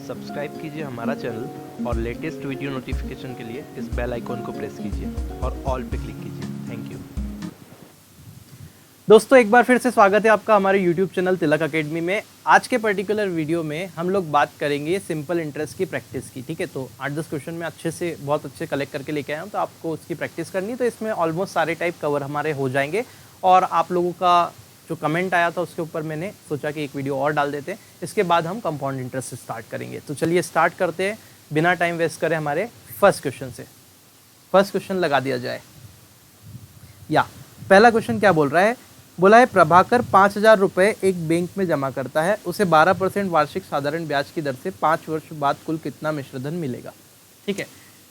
Subscribe कीजिए हमारा channel और लेटेस्ट वीडियो नोटिफिकेशन के लिए इस बेल आइकॉन को प्रेस कीजिए और ऑल पे क्लिक कीजिए। Thank you. दोस्तों एक बार फिर से स्वागत है आपका हमारे YouTube चैनल तिलक एकेडमी में। आज के पर्टिकुलर वीडियो में हम लोग बात करेंगे सिंपल इंटरेस्ट की प्रैक्टिस की। ठीक है, तो 8-10 क्वेश्चन में बहुत अच्छे कलेक्ट करके लेके आया हूँ, तो आपको उसकी प्रैक्टिस करनी। तो इसमें ऑलमोस्ट सारे टाइप कवर हमारे हो जाएंगे। और आप लोगों का जो कमेंट आया था उसके ऊपर मैंने सोचा कि एक वीडियो और डाल देते हैं। इसके बाद हम कंपाउंड इंटरेस्ट से स्टार्ट करेंगे। तो चलिए स्टार्ट करते हैं बिना टाइम वेस्ट करें हमारे फर्स्ट क्वेश्चन से। फर्स्ट क्वेश्चन लगा दिया जाए। पहला क्वेश्चन क्या बोल रहा है? बोला है प्रभाकर 5,000 रुपये एक बैंक में जमा करता है, उसे 12% वार्षिक साधारण ब्याज की दर से 5 वर्ष बाद कुल कितना मिश्रधन मिलेगा। ठीक है,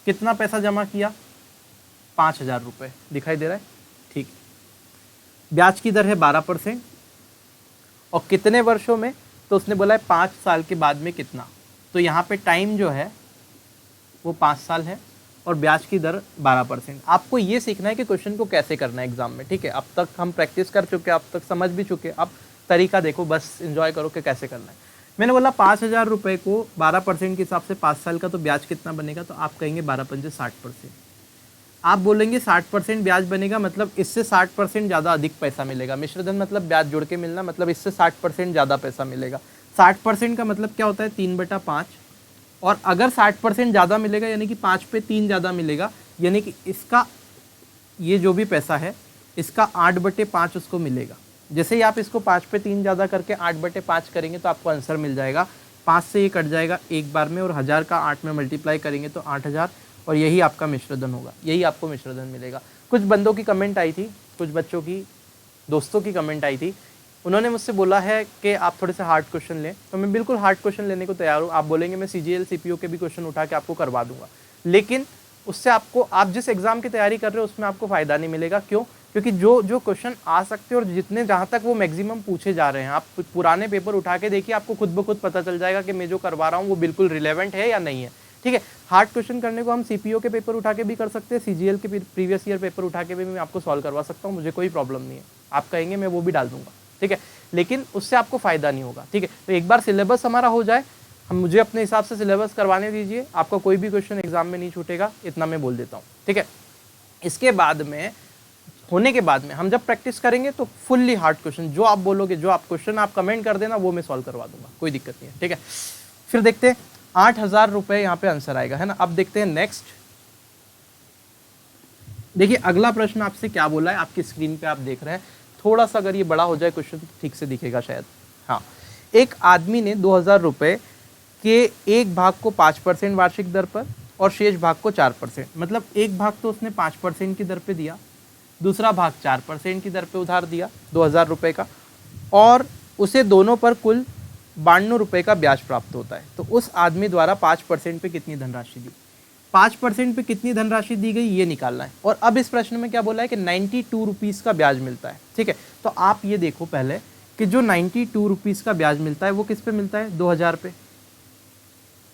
कितना पैसा जमा किया? 5,000 रुपये दिखाई दे रहा है। ठीक, ब्याज की दर है 12% और कितने वर्षों में? तो उसने बोला है 5 साल के बाद में कितना। तो यहाँ पे टाइम जो है वो 5 साल है और ब्याज की दर 12%। आपको ये सीखना है कि क्वेश्चन को कैसे करना है एग्जाम में। ठीक है, अब तक हम प्रैक्टिस कर चुके, अब तक समझ भी चुके, अब तरीका देखो, बस एंजॉय करो कि कैसे करना है। मैंने बोला 5,000 रुपये को 12% के हिसाब से 5 साल का, तो ब्याज कितना बनेगा? तो आप कहेंगे 12×5 60%। आप बोलेंगे 60% ब्याज बनेगा, मतलब इससे 60% ज़्यादा अधिक पैसा मिलेगा। मिश्रधन मतलब ब्याज जुड़ के मिलना, मतलब इससे 60% ज़्यादा पैसा मिलेगा। 60% का मतलब क्या होता है? 3/5। और अगर 60% ज़्यादा मिलेगा यानी कि 5 पे 3 ज़्यादा मिलेगा, यानी कि इसका ये जो भी पैसा है इसका 8/5 उसको मिलेगा। जैसे ही आप इसको 5 पे 3 ज़्यादा करके 8/5 करेंगे तो आपको आंसर मिल जाएगा। 5 से ये कट जाएगा एक बार में और 1000 का 8 में मल्टीप्लाई करेंगे तो 8000, और यही आपका मिश्रधन होगा, यही आपको मिश्रधन मिलेगा। कुछ बंदों की कमेंट आई थी, कुछ बच्चों की, दोस्तों की कमेंट आई थी, उन्होंने मुझसे बोला है कि आप थोड़े से हार्ड क्वेश्चन लें। तो मैं बिल्कुल हार्ड क्वेश्चन लेने को तैयार हूँ। आप बोलेंगे मैं CGL CPO के भी क्वेश्चन उठा के आपको करवा दूंगा, लेकिन उससे आपको, आप जिस एग्जाम की तैयारी कर रहे हो उसमें आपको फ़ायदा नहीं मिलेगा। क्यों? क्योंकि जो क्वेश्चन आ सकते हैं और जितने जहाँ तक वो मैक्सिमम पूछे जा रहे हैं, आप पुराने पेपर उठा के देखिए, आपको खुद ब खुद पता चल जाएगा कि मैं जो करवा रहा हूँ वो बिल्कुल रिलेवेंट है या नहीं है। ठीक है, हार्ड क्वेश्चन करने को हम CPO के पेपर उठा के भी कर सकते हैं, CGL के प्रीवियस ईयर पेपर उठा के भी मैं आपको सॉल्व करवा सकता हूँ, मुझे कोई प्रॉब्लम नहीं है। आप कहेंगे मैं वो भी डाल दूंगा, ठीक है, लेकिन उससे आपको फ़ायदा नहीं होगा। ठीक है, तो एक बार सिलेबस हमारा हो जाए, हम मुझे अपने हिसाब से सिलेबस करवाने दीजिए, आपका कोई भी क्वेश्चन एग्जाम में नहीं छूटेगा, इतना मैं बोल देता हूँ। ठीक है, इसके बाद में, होने के बाद में हम जब प्रैक्टिस करेंगे तो फुल्ली हार्ड क्वेश्चन, जो आप बोलोगे, जो आप क्वेश्चन आप कमेंट कर देना, वो मैं सॉल्व करवा दूंगा, कोई दिक्कत नहीं है। ठीक है, फिर देखते हैं 8,000 रुपये यहाँ पे आंसर आएगा, है ना। अब देखते हैं नेक्स्ट। देखिए अगला प्रश्न आपसे क्या बोला है, आपकी स्क्रीन पे आप देख रहे हैं। थोड़ा सा अगर ये बड़ा हो जाए क्वेश्चन ठीक से दिखेगा शायद। हाँ, एक आदमी ने 2,000 रुपये के एक भाग को 5% वार्षिक दर पर और शेष भाग को 4%, मतलब एक भाग तो उसने 5% की दर पे दिया, दूसरा भाग 4% की दर पे उधार दिया 2,000 रुपये का, और उसे दोनों पर कुल 92 रुपये का ब्याज प्राप्त होता है। तो उस आदमी द्वारा 5% पे कितनी धनराशि दी? 5% पे कितनी धनराशि दी गई ये निकालना है। और अब इस प्रश्न में क्या बोला है कि 92 रुपीज़ का ब्याज मिलता है। ठीक है, तो आप ये देखो पहले कि जो 92 रुपीज़ का ब्याज मिलता है वो किस पे मिलता है? 2,000 पे।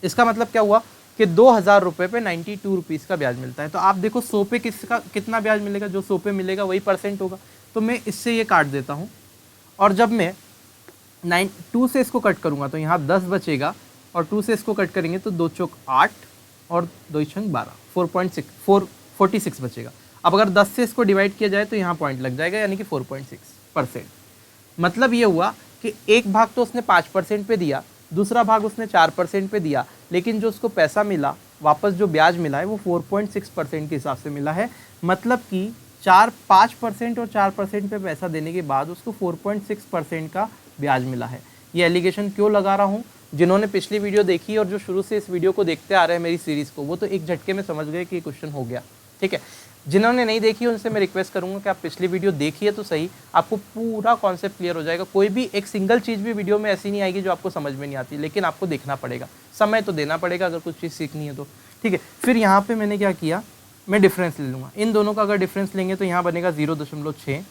इसका मतलब क्या हुआ कि 2,000 रुपये पे 92 रुपीज़ का ब्याज मिलता है। तो आप देखो 100 पे कितना ब्याज मिलेगा? जो 100 पे मिलेगा वही परसेंट होगा। तो मैं इससे ये काट देता हूँ, और जब मैं 2 से इसको कट करूँगा तो यहाँ 10 बचेगा, और 2 से इसको कट करेंगे तो 2 चौक 8 और 2 छंग 12, 46 बचेगा। अब अगर 10 से इसको डिवाइड किया जाए तो यहाँ पॉइंट लग जाएगा, यानी कि 4.6%। मतलब ये हुआ कि एक भाग तो उसने 5% पे दिया, दूसरा भाग उसने 4% पे दिया, लेकिन जो उसको पैसा मिला वापस, जो ब्याज मिला है वो 4.6% के हिसाब से मिला है। मतलब कि 5% और 4% पे पैसा देने के बाद उसको 4.6% का ब्याज मिला है। ये एलिगेशन क्यों लगा रहा हूँ? जिन्होंने पिछली वीडियो देखी और जो शुरू से इस वीडियो को देखते आ रहे हैं मेरी सीरीज़ को, वो तो एक झटके में समझ गए कि ये क्वेश्चन हो गया। ठीक है, जिन्होंने नहीं देखी उनसे मैं रिक्वेस्ट करूंगा कि आप पिछली वीडियो देखिए तो सही, आपको पूरा कॉन्सेप्ट क्लियर हो जाएगा। कोई भी एक सिंगल चीज़ भी वीडियो में ऐसी नहीं आएगी जो आपको समझ में नहीं आती, लेकिन आपको देखना पड़ेगा, समय तो देना पड़ेगा अगर कुछ चीज़ सीखनी है तो। ठीक है, फिर यहाँ पर मैंने क्या किया, मैं डिफरेंस ले लूँगा। इन दोनों का अगर डिफरेंस लेंगे तो यहाँ बनेगा 0.6,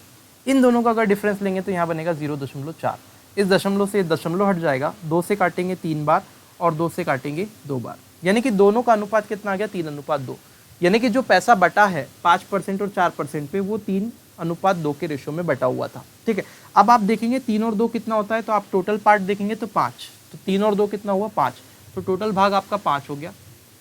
इन दोनों का अगर डिफरेंस लेंगे तो यहाँ बनेगा 0.4। इस दशमलव से दशमलव हट जाएगा, 2 से काटेंगे 3 बार और 2 से काटेंगे 2 बार, यानी कि दोनों का अनुपात कितना आ गया? 3:2। यानी कि जो पैसा बटा है 5% और 4% पे, वो 3:2 के रेशो में बटा हुआ था। ठीक है, अब आप देखेंगे 3 और 2 कितना होता है, तो आप टोटल पार्ट देखेंगे तो 5, तो 3 और 2 कितना हुआ? 5। तो टोटल भाग आपका 5 हो गया।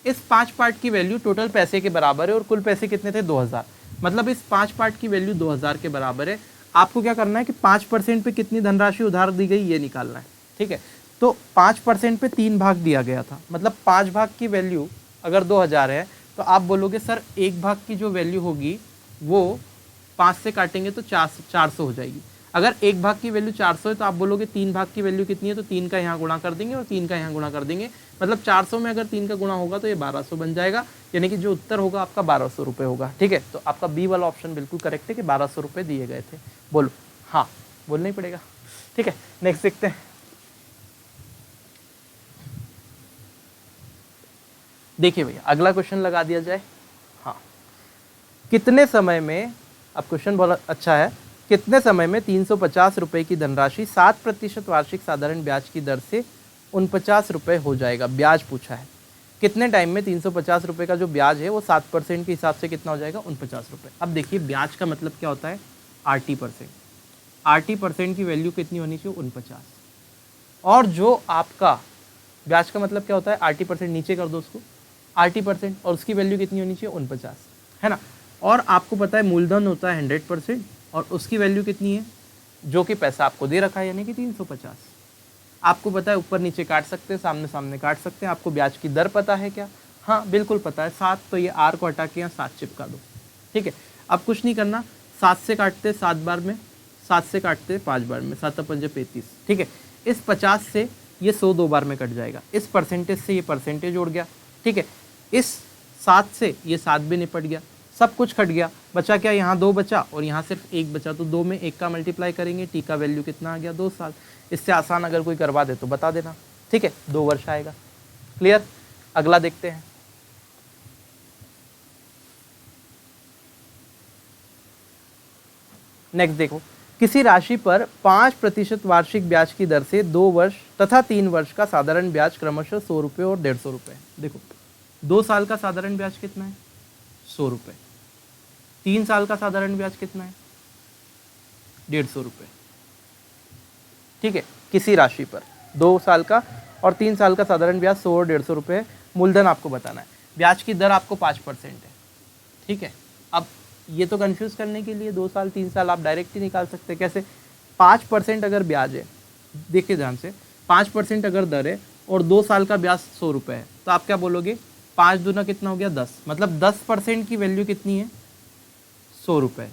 इस 5 पार्ट की वैल्यू टोटल पैसे के बराबर है और कुल पैसे कितने थे 2000, मतलब इस 5 पार्ट की वैल्यू 2000 के बराबर है। आपको क्या करना है कि 5% पे कितनी धनराशि उधार दी गई ये निकालना है, ठीक है। तो 5% पे 3 भाग दिया गया था, मतलब 5 भाग की वैल्यू अगर 2000 है तो आप बोलोगे सर एक भाग की जो वैल्यू होगी वो 5 से काटेंगे तो 400 हो जाएगी। अगर एक भाग की वैल्यू 400 है तो आप बोलोगे 3 भाग की वैल्यू कितनी है, तो 3 का यहाँ गुणा कर देंगे और 3 का यहाँ गुणा कर देंगे, मतलब 400 में अगर 3 का गुणा होगा तो ये 1200 बन जाएगा, यानी कि जो उत्तर होगा आपका 1200 रुपये होगा, ठीक है। तो आपका बी वाला ऑप्शन बिल्कुल करेक्ट है कि 1200 रुपये दिए गए थे। बोलो हाँ, बोलना ही पड़ेगा, ठीक है। नेक्स्ट देखते हैं। देखिए भैया अगला क्वेश्चन लगा दिया जाए। हाँ, कितने समय में, अब क्वेश्चन बहुत अच्छा है, कितने समय में 350 रुपये की धनराशि 7% वार्षिक साधारण ब्याज की दर से 49 रुपये हो जाएगा। ब्याज पूछा है, कितने टाइम में 350 रुपये का जो ब्याज है वो 7% के हिसाब से कितना हो जाएगा 49 रुपये। अब देखिए ब्याज का मतलब क्या होता है, RT%। RT% की वैल्यू कितनी होनी चाहिए 49, और जो आपका ब्याज का मतलब क्या होता है RT%, नीचे कर दो उसको, RT%, और उसकी वैल्यू कितनी होनी चाहिए 49, है ना। और आपको पता है मूलधन होता है 100% और उसकी वैल्यू कितनी है, जो कि पैसा आपको दे रखा है यानी कि 350। आपको पता है ऊपर नीचे काट सकते हैं, सामने सामने काट सकते हैं। आपको ब्याज की दर पता है क्या, हाँ बिल्कुल पता है 7, तो ये R को हटा के यहाँ 7 चिपका दो, ठीक है। अब कुछ नहीं करना, 7 से काटते 7 बार में, 7 से काटते 5 बार में, 7 पंजे 35, ठीक है। इस 50 से ये 100 2 बार में कट जाएगा, इस परसेंटेज से ये परसेंटेज उड़ गया, ठीक है। इस 7 से ये 7 भी निपट गया, सब कुछ कट गया, बचा क्या, यहाँ 2 बचा और यहाँ सिर्फ 1 बचा, तो 2 में 1 का मल्टीप्लाई करेंगे, टी का वैल्यू कितना आ गया 2 साल। इससे आसान अगर कोई करवा दे तो बता देना, ठीक है, 2 वर्ष आएगा। क्लियर, अगला देखते हैं। नेक्स्ट देखो, किसी राशि पर 5% वार्षिक ब्याज की दर से 2 वर्ष तथा 3 वर्ष का साधारण ब्याज क्रमशः 100 रुपये और 150 रुपये। देखो 2 साल का साधारण ब्याज कितना है 100 रुपये, 3 साल का साधारण ब्याज कितना है 150 रुपये, ठीक है। किसी राशि पर 2 साल का और 3 साल का साधारण ब्याज 100 और 150 रुपये। मूलधन आपको बताना है, ब्याज की दर आपको 5% है, ठीक है। अब ये तो कंफ्यूज करने के लिए 2 साल 3 साल आप डायरेक्ट ही निकाल सकते हैं। कैसे, 5% अगर ब्याज है, देखिए ध्यान से, 5% अगर दर है और 2 साल का ब्याज 100 रुपये है, तो आप क्या बोलोगे 5 दूना कितना हो गया 10, मतलब 10% की वैल्यू कितनी है 100 रुपये।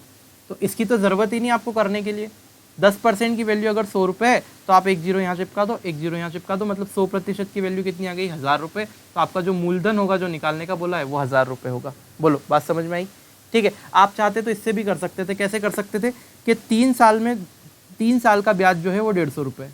तो इसकी तो ज़रूरत ही नहीं आपको करने के लिए, 10% की वैल्यू अगर 100 रुपये है तो आप 1 जीरो यहाँ चिपका दो, 1 जीरो यहाँ चिपका दो, मतलब 100% की वैल्यू कितनी आ गई 1000 रुपये। तो आपका जो मूलधन होगा जो निकालने का बोला है वो 1000 रुपये होगा। बोलो बात समझ में आई, ठीक है। आप चाहते तो इससे भी कर सकते थे, कैसे कर सकते थे कि 3 साल का ब्याज जो है वो 150 रुपये,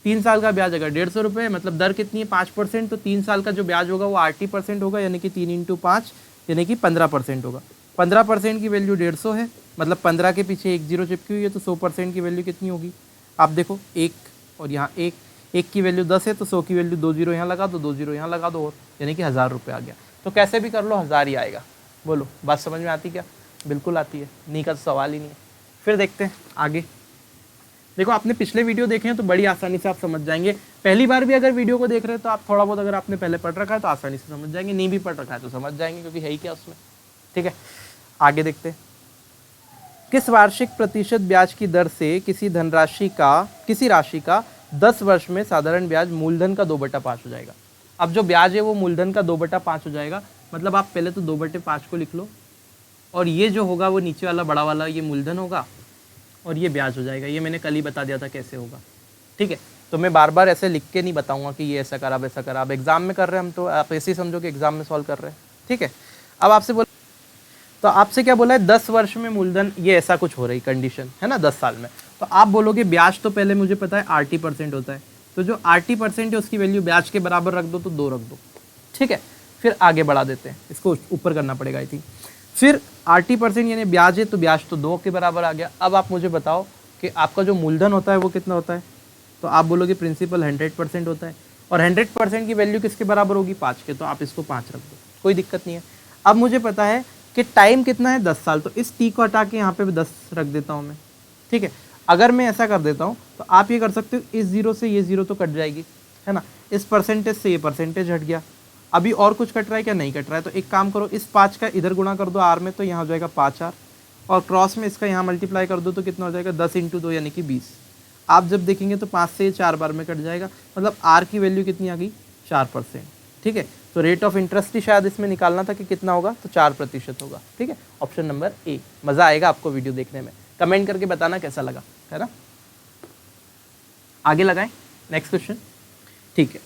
3 साल का ब्याज अगर 150 रुपये मतलब दर कितनी है 5%, तो 3 साल का जो ब्याज होगा वो RT% होगा, यानी कि 3 × 5 यानी कि 15% होगा। 15% की वैल्यू 150 है, मतलब 15 के पीछे 1 जीरो चिपकी हुई है, तो 100% की वैल्यू कितनी होगी आप देखो 1 और यहाँ 1 की वैल्यू 10 है, तो 100 की वैल्यू 2 जीरो यहाँ लगा दो, 2 जीरो यहाँ लगा दो, और यानी कि 1000 रुपये आ गया। तो कैसे भी कर लो 1000 ही आएगा। बोलो बात समझ में आती क्या, बिल्कुल आती है, नहीं का तो सवाल ही नहीं है। फिर देखते हैं आगे। देखो आपने पिछले वीडियो देखे हैं तो बड़ी आसानी से आप समझ जाएंगे। पहली बार भी अगर वीडियो को देख रहे हैं तो आप थोड़ा बहुत अगर आपने पहले पढ़ रखा है तो आसानी से समझ जाएंगे, नहीं भी पढ़ रखा है तो समझ जाएंगे, क्योंकि है ही क्या उसमें, ठीक है। आगे देखते हैं, किस वार्षिक प्रतिशत ब्याज की दर से किसी राशि का 10 वर्ष में साधारण ब्याज मूलधन का 2/5 हो जाएगा। अब जो ब्याज है वो मूलधन का 2/5 हो जाएगा, मतलब आप पहले तो 2/5 को लिख लो, और ये जो होगा वो नीचे वाला बड़ा वाला ये मूलधन होगा और ये ब्याज हो जाएगा। ये मैंने कल ही बता दिया था कैसे होगा, ठीक है। तो मैं बार बार ऐसे लिख के नहीं बताऊंगा कि ये ऐसा करा वैसा करा, अब एग्जाम में कर रहे हैं हम तो आप ऐसे ही समझो कि एग्जाम में सॉल्व कर रहे हैं, ठीक है। अब आपसे क्या बोला है 10 वर्ष में मूलधन ये ऐसा कुछ हो रही कंडीशन है ना 10 साल में, तो आप बोलोगे ब्याज तो पहले मुझे पता है RT% होता है, तो जो RT% है उसकी वैल्यू ब्याज के बराबर रख दो, तो 2 रख दो, ठीक है। फिर आगे बढ़ा देते हैं, इसको ऊपर करना पड़ेगा आई थिंक। फिर RT% यानी ब्याज है तो ब्याज तो 2 के बराबर आ गया। अब आप मुझे बताओ कि आपका जो मूलधन होता है वो कितना होता है, तो आप बोलोगे प्रिंसिपल 100% होता है, और 100% की वैल्यू किसके बराबर होगी 5 के, तो आप इसको 5 रख दो, कोई दिक्कत नहीं है। अब मुझे पता है कि टाइम कितना है 10 साल, तो इस टी को हटा के यहाँ पे 10 रख देता हूँ मैं, ठीक है। अगर मैं ऐसा कर देता हूँ तो आप ये कर सकते हो, इस 0 से ये 0 तो कट जाएगी है ना। इस परसेंटेज से ये परसेंटेज हट गया। अभी और कुछ कट रहा है क्या? नहीं कट रहा है। तो एक काम करो, इस 5 का इधर गुणा कर दो आर में, तो यहाँ हो जाएगा 5R, और क्रॉस में इसका यहाँ मल्टीप्लाई कर दो तो कितना हो जाएगा 10 × 2 यानी कि 20। आप जब देखेंगे तो 5 से 4 बार में कट जाएगा, मतलब आर की वैल्यू कितनी आ गई 4%। ठीक है, तो रेट ऑफ इंटरेस्ट ही शायद इसमें निकालना था कि कितना होगा, तो 4% होगा। ठीक है, ऑप्शन नंबर ए। मज़ा आएगा आपको वीडियो देखने में, कमेंट करके बताना कैसा लगा, है ना। आगे लगाएं नेक्स्ट क्वेश्चन। ठीक है,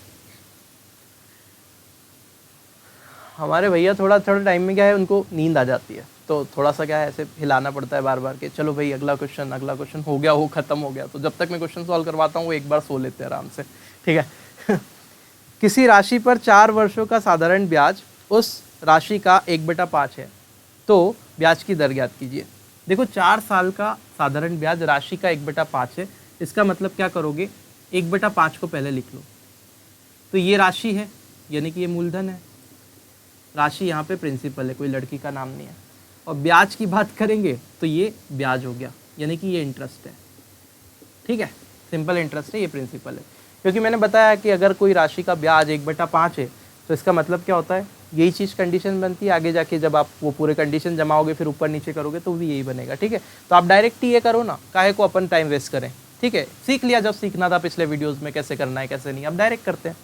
हमारे भैया थोड़ा टाइम में क्या है, उनको नींद आ जाती है, तो थोड़ा सा क्या है ऐसे हिलाना पड़ता है बार बार के चलो भाई अगला क्वेश्चन हो गया, वो खत्म हो गया। तो जब तक मैं क्वेश्चन सॉल्व करवाता हूँ वो एक बार सो लेते हैं आराम से। ठीक है किसी राशि पर 4 वर्षों का साधारण ब्याज उस राशि का 1/5 है, तो ब्याज की दर ज्ञात कीजिए। देखो 4 साल का साधारण ब्याज राशि का 1/5 है, इसका मतलब क्या करोगे, 1/5 को पहले लिख लो। तो ये राशि है यानी कि ये मूलधन है, राशि यहाँ पे प्रिंसिपल है, कोई लड़की का नाम नहीं है। और ब्याज की बात करेंगे तो ये ब्याज हो गया यानी कि ये इंटरेस्ट है। ठीक है, सिंपल इंटरेस्ट है, ये प्रिंसिपल है। क्योंकि मैंने बताया कि अगर कोई राशि का ब्याज 1/5 है तो इसका मतलब क्या होता है, यही चीज़ कंडीशन बनती है आगे जाके, जब आप वो पूरे कंडीशन जमाओगे फिर ऊपर नीचे करोगे तो भी यही बनेगा। ठीक है, तो आप डायरेक्ट ही ये करो ना, काहे को अपन टाइम वेस्ट करें। ठीक है, सीख लिया जब सीखना था पिछले वीडियोज़ में कैसे करना है कैसे नहीं, अब डायरेक्ट करते हैं।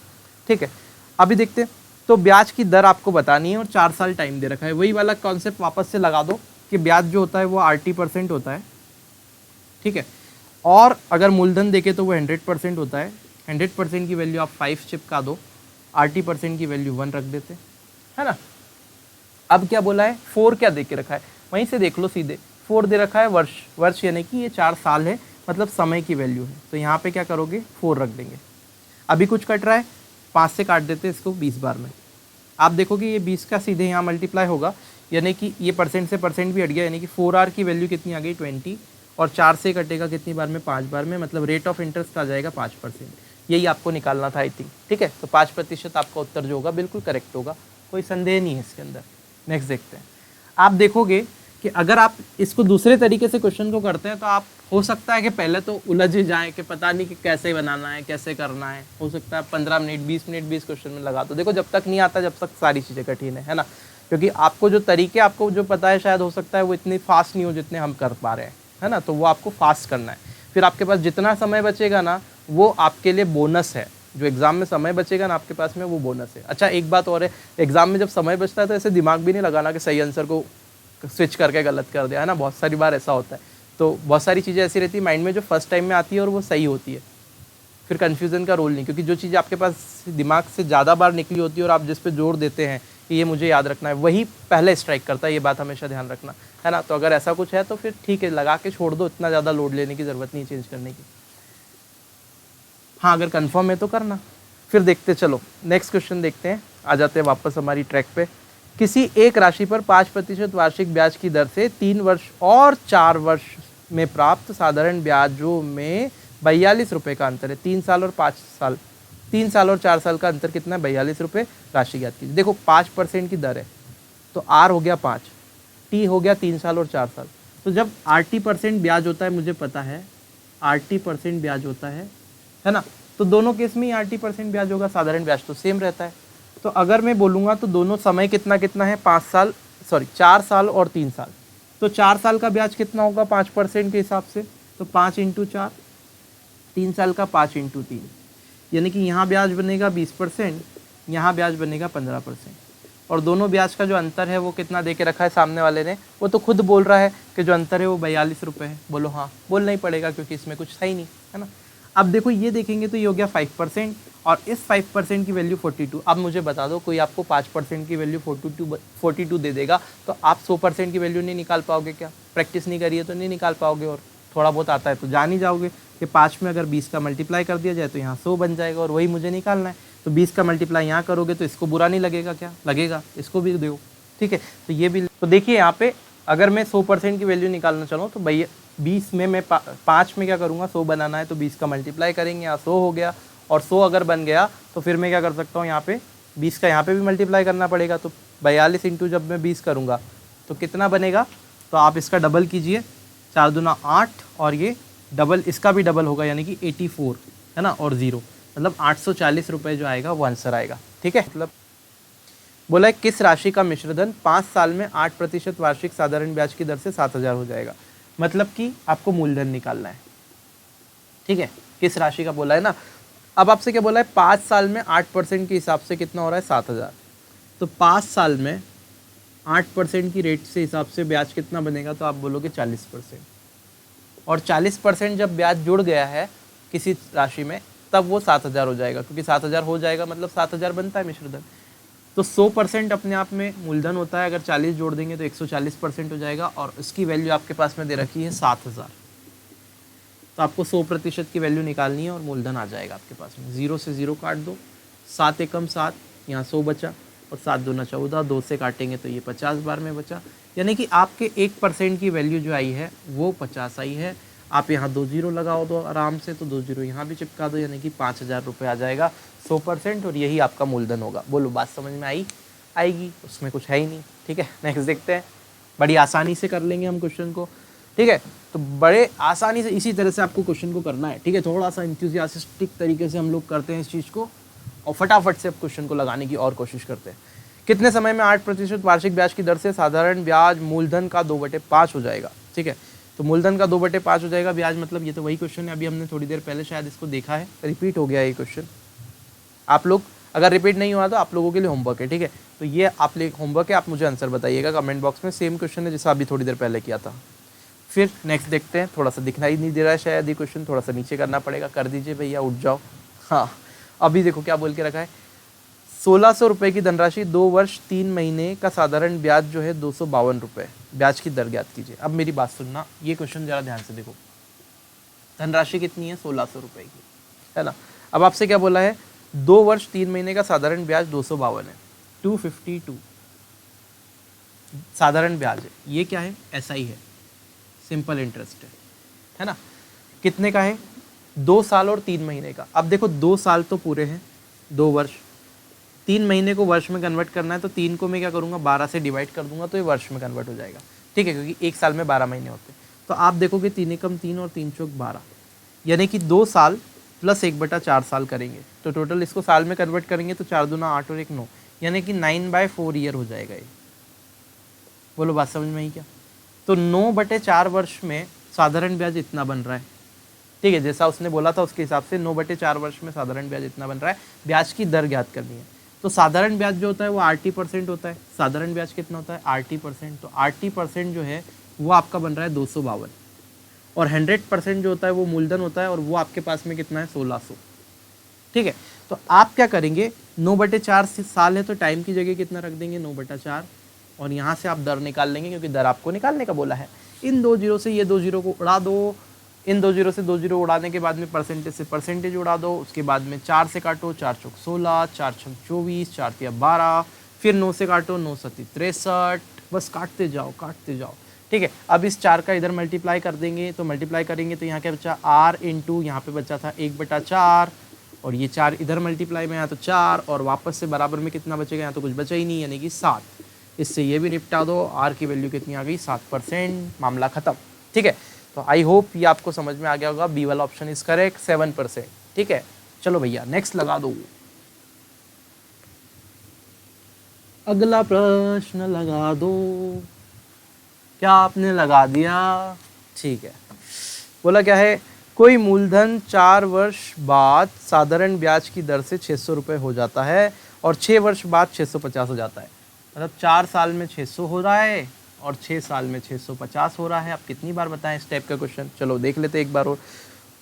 ठीक है, अभी देखते हैं। तो ब्याज की दर आपको बतानी है और 4 साल टाइम दे रखा है। वही वाला कॉन्सेप्ट वापस से लगा दो कि ब्याज जो होता है वो RT% होता है। ठीक है, और अगर मूलधन देखे तो वो 100% होता है। 100% की वैल्यू आप 5 चिपका दो, RT% की वैल्यू 1 रख देते, है ना। अब क्या बोला है, 4 क्या दे के रखा है, वहीं से देख लो सीधे। 4 दे रखा है वर्ष यानी कि ये 4 साल है, मतलब समय की वैल्यू है। तो यहाँ पे क्या करोगे, 4 रख देंगे। अभी कुछ कट रहा है, 5 से काट देते हैं इसको 20 बार में। आप देखोगे ये 20 का सीधे यहाँ मल्टीप्लाई होगा, यानी कि ये परसेंट से परसेंट भी हट गया, यानी कि 4R की वैल्यू कितनी आ गई 20, और 4 से कटेगा कितनी बार में, 5 बार में, मतलब रेट ऑफ इंटरेस्ट आ जाएगा 5%। यही आपको निकालना था आई थिंक। ठीक है, तो 5% आपका उत्तर जो होगा बिल्कुल करेक्ट होगा, कोई संदेह नहीं है इसके अंदर। नेक्स्ट देखते हैं। आप देखोगे कि अगर आप इसको दूसरे तरीके से क्वेश्चन को करते हैं तो आप हो सकता है कि पहले तो उलझ ही जाएं कि पता नहीं कि कैसे बनाना है कैसे करना है। हो सकता है 15 मिनट 20 मिनट भी इस क्वेश्चन में लगा दो। देखो जब तक नहीं आता जब तक सारी चीज़ें कठिन है ना, क्योंकि आपको जो तरीके आपको जो पता है शायद हो सकता है वो इतनी फास्ट नहीं हो जितने हम कर पा रहे हैं, है ना। तो वो आपको फास्ट करना है। फिर आपके पास जितना समय बचेगा ना वो आपके लिए बोनस है। जो एग्जाम में समय बचेगा ना आपके पास में वो बोनस है। अच्छा एक बात और है, एग्जाम में जब समय बचता है तो ऐसे दिमाग भी नहीं लगाना कि सही आंसर को स्विच करके गलत कर दिया, है ना। बहुत सारी बार ऐसा होता है। तो बहुत सारी चीज़ें ऐसी रहती है माइंड में जो फर्स्ट टाइम में आती है और वो सही होती है, फिर कन्फ्यूज़न का रोल नहीं, क्योंकि जो चीज़ आपके पास दिमाग से ज़्यादा बार निकली होती है और आप जिस पे जोर देते हैं कि ये मुझे याद रखना है, वही पहले स्ट्राइक करता है। ये बात हमेशा ध्यान रखना, है ना। तो अगर ऐसा कुछ है तो फिर ठीक है, लगा के छोड़ दो, इतना ज़्यादा लोड लेने की ज़रूरत नहीं चेंज करने की। हाँ अगर कन्फर्म है तो करना। फिर देखते, चलो नेक्स्ट क्वेश्चन देखते हैं। आ जाते हैं वापस हमारी ट्रैक पे। किसी एक राशि पर 5% वार्षिक ब्याज की दर से 3 वर्ष और 4 वर्ष में प्राप्त साधारण ब्याजों में 42 रुपये का अंतर है। 3 साल और 5 साल, 3 साल और 4 साल का अंतर कितना है, 42 रुपये। राशि ज्ञात कीजिए। देखो 5% की दर है तो R हो गया 5, T हो गया 3 साल और 4 साल। तो जब RT% ब्याज होता है, मुझे पता है RT% ब्याज होता है ना, तो दोनों केस में ही RT% ब्याज होगा, साधारण ब्याज तो सेम रहता है। तो अगर मैं बोलूँगा तो दोनों समय कितना कितना है, 4 साल और 3 साल। तो 4 साल का ब्याज कितना होगा 5% के हिसाब से, तो 5 × 4, 3 साल का 5 × 3, यानी कि यहाँ ब्याज बनेगा 20%, यहाँ ब्याज बनेगा 15%। और दोनों ब्याज का जो अंतर है वो कितना दे के रखा है सामने वाले ने, वो तो खुद बोल रहा है कि जो अंतर है वो 42 रुपये है। बोलो हाँ, बोलना ही पड़ेगा क्योंकि इसमें कुछ सही नहीं, है ना। अब देखो ये देखेंगे तो ये हो गया 5% और इस 5% की वैल्यू 42। अब मुझे बता दो, कोई आपको 5% की वैल्यू 42 दे देगा तो आप 100% की वैल्यू नहीं निकाल पाओगे क्या? प्रैक्टिस नहीं करिए तो नहीं निकाल पाओगे, और थोड़ा बहुत आता है तो जान ही जाओगे कि 5 में अगर 20 का मल्टीप्लाई कर दिया जाए तो यहाँ 100 बन जाएगा, और वही मुझे निकालना है। तो 20 का मल्टीप्लाई यहाँ करोगे तो इसको बुरा नहीं लगेगा क्या? लगेगा, इसको भी दो। ठीक है, तो ये भी। तो देखिए यहाँ पे अगर मैं 100% की वैल्यू निकालना चाहूँ तो भैया 20 में मैं 5 में क्या करूँगा, 100 बनाना है तो 20 का मल्टीप्लाई करेंगे, यहाँ 100 हो गया। और 100 अगर बन गया तो फिर मैं क्या कर सकता हूँ, यहाँ पे 20 का यहाँ पे भी मल्टीप्लाई करना पड़ेगा। तो 42 इंटू जब मैं 20 करूँगा तो कितना बनेगा, तो आप इसका डबल कीजिए, 4 दूना 8, और ये डबल इसका भी डबल होगा यानी कि 84, है ना, और 0, मतलब 840 रुपये जो आएगा वो आंसर आएगा। ठीक है, मतलब बोला है किस राशि का मिश्रधन 5 साल में 8% वार्षिक साधारण ब्याज की दर से 7,000 हो जाएगा। मतलब कि आपको मूलधन निकालना है। ठीक है, किस राशि का बोला है ना। अब आपसे क्या बोला है, 5 साल में 8% के हिसाब से कितना हो रहा है 7,000। तो 5 साल में 8% की रेट से हिसाब से ब्याज कितना बनेगा, तो आप बोलोगे 40%। और 40% जब ब्याज जुड़ गया है किसी राशि में तब वो 7,000 हो जाएगा, क्योंकि 7,000 हो जाएगा मतलब 7,000 बनता है मिश्रधन। तो 100% अपने आप में मूलधन होता है, अगर 40 जोड़ देंगे तो 140% हो जाएगा, और इसकी वैल्यू आपके पास में दे रखी है 7,000। तो आपको 100% की वैल्यू निकालनी है और मूलधन आ जाएगा आपके पास में। 0 से 0 काट दो, 7 एकम 7, यहाँ 100 बचा, और 7 दूना 14, 2 से काटेंगे तो ये 50 बार में बचा। यानी कि आपके 1% की वैल्यू जो आई है वो 50 आई है। आप यहाँ 2 जीरो लगाओ दो आराम से, तो 2 जीरो यहाँ भी चिपका दो, यानी कि 5,000 रुपये आ जाएगा 100%, और यही आपका मूलधन होगा। बोलो बात समझ में आई? आएगी, उसमें कुछ है ही नहीं। ठीक है, नेक्स्ट देखते हैं। बड़ी आसानी से कर लेंगे हम क्वेश्चन को। ठीक है, तो बड़े आसानी से इसी तरह से आपको क्वेश्चन को करना है। ठीक है, थोड़ा सा इंथुसियास्टिक तरीके से हम लोग करते हैं इस चीज़ को, और फटाफट से अब क्वेश्चन को लगाने की और कोशिश करते हैं। कितने समय में 8% वार्षिक ब्याज की दर से साधारण ब्याज मूलधन का 2/5 हो जाएगा। ठीक है, तो मूलधन का 2/5 हो जाएगा, ब्याज मतलब ये तो वही क्वेश्चन है, अभी हमने थोड़ी देर पहले शायद इसको देखा है, रिपीट हो गया ये क्वेश्चन। आप लोग अगर रिपीट नहीं हुआ तो आप लोगों के लिए होमवर्क है। ठीक है, तो ये आप लोग होमवर्क है, आप मुझे आंसर बताइएगा कमेंट बॉक्स में। सेम क्वेश्चन है जैसा अभी थोड़ी देर पहले किया था। फिर नेक्स्ट देखते हैं, थोड़ा सा दिखना ही नहीं दे रहा है शायद ये क्वेश्चन, थोड़ा सा नीचे करना पड़ेगा। कर दीजिए भैया, उठ जाओ। हाँ, अभी देखो क्या बोल के रखा है, 1,600 रुपये की धनराशि 2 वर्ष 3 महीने का साधारण ब्याज जो है 252 रुपये, ब्याज की दर ज्ञात कीजिए। अब मेरी बात सुनना, ये क्वेश्चन जरा ध्यान से देखो। धनराशि कितनी है, 1,600 रुपये की, है ना। अब आपसे क्या बोला है, 2 वर्ष 3 महीने का साधारण ब्याज 252 है, 252 साधारण ब्याज है। ये क्या है, SI है, सिंपल इंटरेस्ट है ना। कितने का है, 2 साल और 3 महीने का। अब देखो 2 साल तो पूरे हैं, 2 वर्ष, 3 महीने को वर्ष में कन्वर्ट करना है, तो 3 को मैं क्या करूँगा 12 से डिवाइड कर दूंगा, तो ये वर्ष में कन्वर्ट हो जाएगा। ठीक है, क्योंकि 1 साल में 12 महीने होते हैं। तो आप देखोगे 3 एकम 3 और 3 चौक 12, यानी कि 2 साल प्लस 1/4 साल करेंगे, तो टोटल इसको साल में कन्वर्ट करेंगे तो 4 दूना 8 और 1 9, यानी कि 9/4 ईयर हो जाएगा ये। बोलो बात समझ में आई क्या। तो 9/4 वर्ष में साधारण ब्याज इतना बन रहा है। ठीक है, जैसा उसने बोला था उसके हिसाब से 9/4 वर्ष में साधारण ब्याज इतना बन रहा है। ब्याज की दर ज्ञात करनी है, तो साधारण ब्याज जो होता है वो RT% होता है। साधारण ब्याज कितना होता है, RT%। तो RT% जो है वो आपका बन रहा है 252, और 100% जो होता है वो मूलधन होता है, और वो आपके पास में कितना है 1,600। ठीक है, तो आप क्या करेंगे, 9/4 साल है तो टाइम की जगह कितना रख देंगे 9/4, और यहाँ से आप दर निकाल लेंगे, क्योंकि दर आपको निकालने का बोला है। इन 2 जीरो से ये 2 जीरो को उड़ा दो, इन 2 जीरो से 2 जीरो उड़ाने के बाद में परसेंटेज से परसेंटेज उड़ा दो, उसके बाद में 4 से काटो, 4 चौक 16, 4 छक 24, 4 तिया 12, फिर 9 से काटो, 9 सती 63, बस काटते जाओ काटते जाओ। ठीक है, अब इस 4 का इधर मल्टीप्लाई कर देंगे, तो मल्टीप्लाई करेंगे तो यहाँ क्या बचा R इंटू यहाँ पे बचा था 1/4, और ये 4 इधर मल्टीप्लाई में आया तो 4, और वापस से बराबर में कितना बचेगा, यहाँ तो कुछ बचा ही नहीं, यानी कि 7। इससे ये भी निपटा दो, R की वैल्यू कितनी आ गई 7%, मामला खत्म। ठीक है, तो आई होप ये आपको समझ में आ गया होगा। बी वाला ऑप्शन इज करेक्ट, 7%। ठीक है, चलो भैया नेक्स्ट लगा दो। अगला प्रश्न लगा दो। क्या आपने लगा दिया? ठीक है, बोला क्या है, कोई मूलधन 4 वर्ष बाद साधारण ब्याज की दर से 600 रुपये हो जाता है, और 6 वर्ष बाद 650 हो जाता है। मतलब 4 साल में 600 हो रहा है और 6 साल में 650 हो रहा है। आप कितनी बार बताएं इस टाइप का क्वेश्चन, चलो देख लेते एक बार और।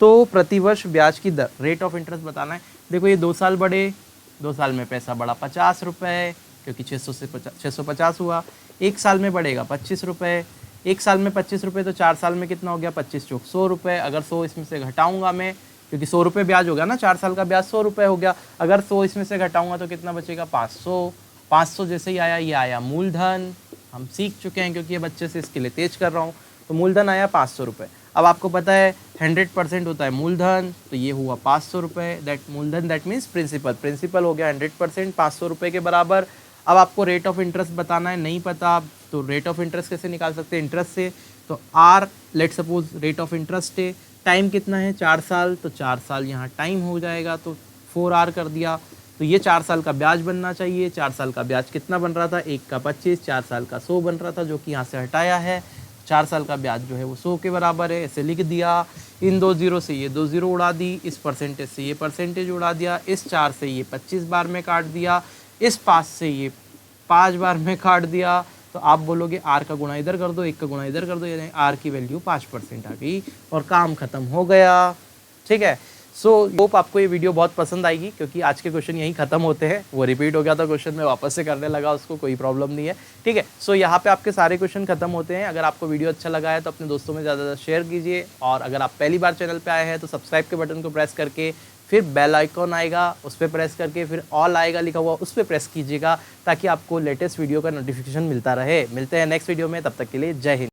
तो प्रतिवर्ष ब्याज की दर, रेट ऑफ इंटरेस्ट बताना है। देखो ये 2 साल बढ़े, 2 साल में पैसा बढ़ा 50 रुपये, क्योंकि 600 से 650 हुआ। 1 साल में बढ़ेगा 25 रुपये, 1 साल में 25 रुपये, तो 4 साल में कितना हो गया 25 चौक 100 रुपये। अगर 100 इसमें से घटाऊंगा मैं, क्योंकि 100 रुपये ब्याज हो गया ना, 4 साल का ब्याज 100 रुपये हो गया। अगर 100 इसमें से घटाऊंगा तो कितना बचेगा 500। 500 जैसे ही आया, ये आया मूलधन। हम सीख चुके हैं, क्योंकि ये बच्चे से इसके लिए तेज कर रहा हूँ। तो मूलधन आया 500 रुपये। अब आपको पता है 100% होता है मूलधन, तो ये हुआ 500 रुपये। दैट मूलधन दैट मीन्स प्रिंसिपल, प्रिंसिपल हो गया 100% 500 रुपये के बराबर। अब आपको रेट ऑफ इंटरेस्ट बताना है, नहीं पता तो रेट ऑफ इंटरेस्ट कैसे निकाल सकते हैं, इंटरेस्ट से। तो R let suppose rate of interest है, टाइम कितना है 4 साल, तो 4 साल यहाँ टाइम हो जाएगा, तो 4R कर दिया, तो ये 4 साल का ब्याज बनना चाहिए। 4 साल का ब्याज कितना बन रहा था, 1 का 25, 4 साल का 100 बन रहा था, जो कि यहाँ से हटाया है। 4 साल का ब्याज जो है वो 100 के बराबर है, ऐसे लिख दिया। इन 2 जीरो से ये 2 जीरो उड़ा दी, इस परसेंटेज से ये परसेंटेज उड़ा दिया, इस 4 से ये 25 बार में काट दिया, इस 5 से ये 5 बार में काट दिया। तो आप बोलोगे आर का गुणा इधर कर दो, 1 का गुणा इधर कर दो, यानी आर की वैल्यू 5% आ गई और काम खत्म हो गया। ठीक है, सो होप आपको ये वीडियो बहुत पसंद आएगी, क्योंकि आज के क्वेश्चन यहीं खत्म होते हैं। वो रिपीट हो गया था क्वेश्चन, मैं वापस से करने लगा उसको, कोई प्रॉब्लम नहीं है। ठीक है, सो यहाँ पे आपके सारे क्वेश्चन खत्म होते हैं। अगर आपको वीडियो अच्छा लगा है तो अपने दोस्तों में ज़्यादा शेयर कीजिए, और अगर आप पहली बार चैनल पे आए हैं तो सब्सक्राइब के बटन को प्रेस करके फिर बेल आइकॉन आएगा उस पर प्रेस करके फिर ऑल आएगा लिखा हुआ, उस पर प्रेस कीजिएगा, ताकि आपको लेटेस्ट वीडियो का नोटिफिकेशन मिलता रहे। मिलते हैं नेक्स्ट वीडियो में, तब तक के लिए जय हिंद।